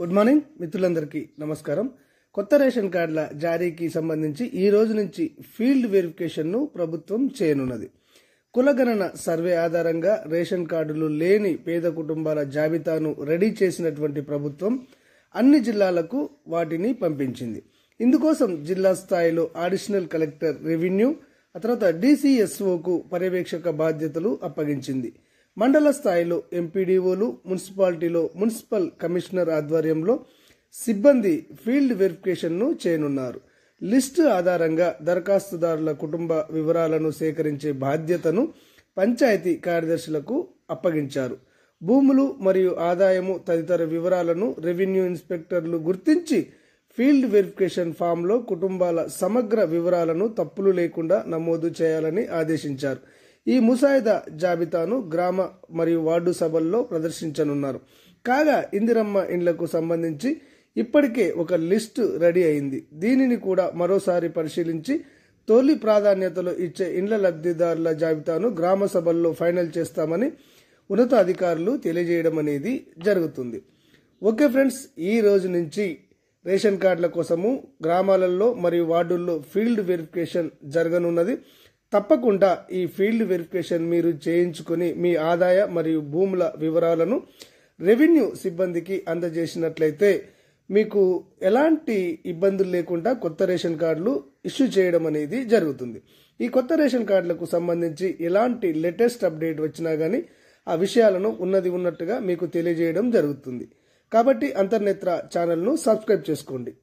Good morning మిత్రులందరికీ నమస్కారం. కొత్త రేషన్ కార్డుల జారీకి సంబంధించి ఈ రోజు నుంచి ఫీల్డ్ వెరిఫికేషన్ ను ప్రభుత్వం చేయనున్నది. కులగణన సర్వే ఆధారంగా రేషన్ కార్డులు లేని పేద కుటుంబాల జాబితాను రెడీ చేసినటువంటి ప్రభుత్వం అన్ని జిల్లాలకు వాటిని పంపించింది. ఇందుకోసం జిల్లా స్థాయిలో అడిషనల్ కలెక్టర్ రెవెన్యూ, ఆ తర్వాత DCSOకు పర్యవేక్షక బాధ్యతలు అప్పగించింది. మండల స్థాయిలో ఎంపీడీఓలు, మున్సిపాలిటీలో మున్సిపల్ కమిషనర్ ఆధ్వర్యంలో సిబ్బంది ఫీల్డ్ వెరిఫికేషన్ ను చేయనున్నారు. లిస్టు ఆధారంగా దరఖాస్తుదారుల కుటుంబ వివరాలను సేకరించే బాధ్యతను పంచాయతీ కార్యదర్శులకు అప్పగించారు. భూములు మరియు ఆదాయము తదితర వివరాలను రెవెన్యూ ఇన్స్పెక్టర్లు గుర్తించి ఫీల్డ్ వెరిఫికేషన్ ఫామ్లో కుటుంబాల సమగ్ర వివరాలను తప్పులు లేకుండా నమోదు చేయాలని ఆదేశించారు. ఈ ముసాయిదా జాబితాను గ్రామ మరియు వార్డు సభల్లో ప్రదర్శించనున్నారు. కాగా ఇందిరమ్మ ఇండ్లకు సంబంధించి ఇప్పటికే ఒక లిస్టు రెడీ అయింది. దీనిని కూడా మరోసారి పరిశీలించి తొలి ప్రాధాన్యతలో ఇచ్చే ఇండ్ల లబ్ధిదారుల జాబితాను గ్రామ సభల్లో ఫైనల్ చేస్తామని ఉన్నతాధికారులు తెలియజేయడం అనేది జరుగుతుంది. ఓకే ఫ్రెండ్స్, ఈ రోజు నుంచి రేషన్ కార్డుల కోసము గ్రామాలలో మరియు వార్డుల్లో ఫీల్డ్ వెరిఫికేషన్ జరగనున్నది. తప్పకుండా ఈ ఫీల్డ్ వెరిఫికేషన్ మీరు చేయించుకుని మీ ఆదాయ మరియు భూముల వివరాలను రెవెన్యూ సిబ్బందికి అందజేసినట్లయితే మీకు ఎలాంటి ఇబ్బందులు లేకుండా కొత్త రేషన్ కార్డులు ఇష్యూ చేయడం అనేది జరుగుతుంది. ఈ కొత్త రేషన్ కార్డులకు సంబంధించి ఎలాంటి లేటెస్ట్ అప్డేట్ వచ్చినా కానీ ఆ విషయాలను ఉన్నది ఉన్నట్టుగా మీకు తెలియజేయడం జరుగుతుంది. కాబట్టి అంతర్నేత్ర ఛానల్ను సబ్స్క్రైబ్ చేసుకోండి.